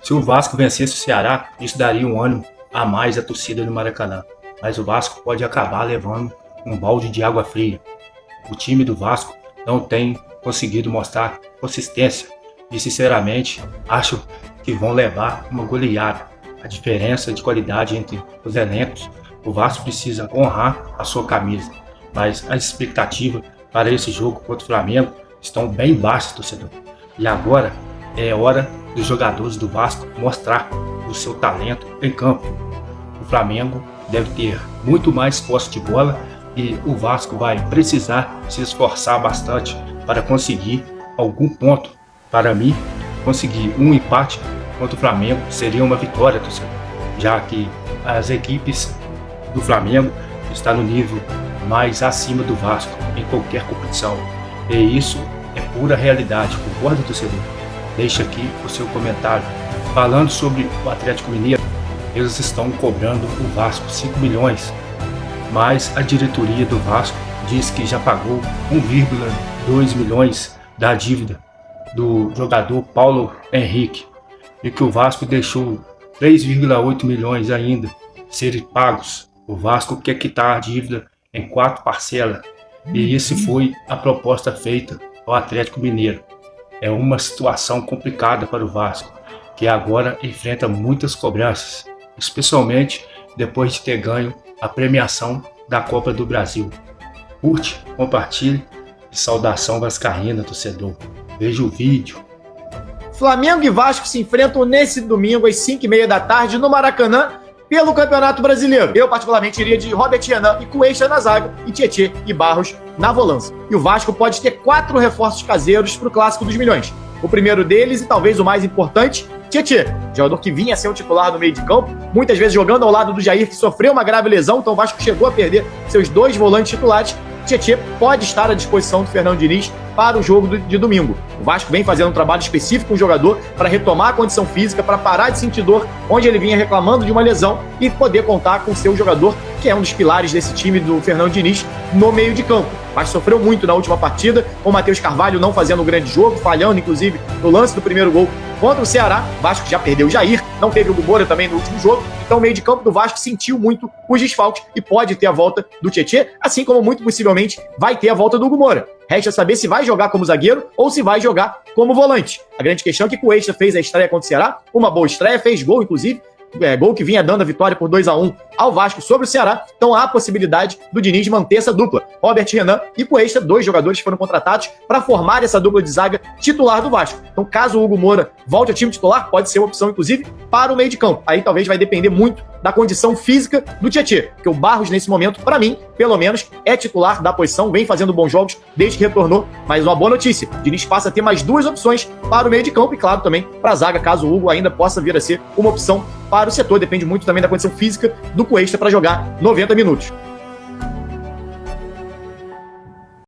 Se o Vasco vencesse o Ceará, isso daria um ânimo a mais à torcida do Maracanã. Mas o Vasco pode acabar levando um balde de água fria. O time do Vasco não tem conseguido mostrar consistência e, sinceramente, acho que vão levar uma goleada. A diferença de qualidade entre os elencos, o Vasco precisa honrar a sua camisa, mas as expectativas para esse jogo contra o Flamengo estão bem baixas, torcedor. E agora é hora dos jogadores do Vasco mostrar o seu talento em campo. O Flamengo deve ter muito mais posse de bola e o Vasco vai precisar se esforçar bastante para conseguir algum ponto. Para mim, conseguir um empate contra o Flamengo seria uma vitória, torcedor, já que as equipes do Flamengo estão no nível mais acima do Vasco em qualquer competição. E isso é pura realidade, concorda, torcedor? Deixa aqui o seu comentário. Falando sobre o Atlético Mineiro, eles estão cobrando o Vasco 5 milhões, mas a diretoria do Vasco diz que já pagou 1,2 milhões da dívida do jogador Paulo Henrique e que o Vasco deixou 3,8 milhões ainda serem pagos. O Vasco quer quitar a dívida em 4 parcelas e essa foi a proposta feita ao Atlético Mineiro. É uma situação complicada para o Vasco, que agora enfrenta muitas cobranças, especialmente depois de ter ganho a premiação da Copa do Brasil. Curte, compartilhe e saudação vascaína, torcedor. Veja o vídeo. Flamengo e Vasco se enfrentam nesse domingo às 5h30 da tarde no Maracanã pelo Campeonato Brasileiro. Eu particularmente iria de Robert Renan e Cuesta na zaga e Tietê e Barros na volância. E o Vasco pode ter 4 reforços caseiros para o Clássico dos Milhões. O primeiro deles, e talvez o mais importante, Tietê, jogador que vinha a ser um titular no meio de campo, muitas vezes jogando ao lado do Jair, que sofreu uma grave lesão, então o Vasco chegou a perder seus 2 volantes titulares. Tietê pode estar à disposição do Fernando Diniz para o jogo de domingo. O Vasco vem fazendo um trabalho específico com o jogador para retomar a condição física, para parar de sentir dor onde ele vinha reclamando de uma lesão e poder contar com o seu jogador, que é um dos pilares desse time do Fernando Diniz, no meio de campo. Mas sofreu muito na última partida, com o Matheus Carvalho não fazendo um grande jogo, falhando inclusive no lance do primeiro gol contra o Ceará. O Vasco já perdeu o Jair, não teve o Hugo Moura também no último jogo, então o meio de campo do Vasco sentiu muito os desfalques e pode ter a volta do Tietê, assim como muito possivelmente vai ter a volta do Hugo Moura. Resta saber se vai jogar como zagueiro ou se vai jogar como volante. A grande questão é que Cuesta fez a estreia contra o Ceará, uma boa estreia, fez gol inclusive, gol que vinha dando a vitória por 2-1 ao Vasco sobre o Ceará, então há a possibilidade do Diniz manter essa dupla. Robert Renan e Cuesta, 2 jogadores que foram contratados para formar essa dupla de zaga titular do Vasco. Então caso o Hugo Moura volte ao time titular, pode ser uma opção inclusive para o meio de campo. Aí talvez vai depender muito da condição física do Tietê, porque o Barros nesse momento, para mim, pelo menos, é titular da posição, vem fazendo bons jogos desde que retornou, mas uma boa notícia, o Diniz passa a ter mais 2 opções para o meio de campo e claro também para a zaga, caso o Hugo ainda possa vir a ser uma opção para o setor, depende muito também da condição física do Cuesta para jogar 90 minutos.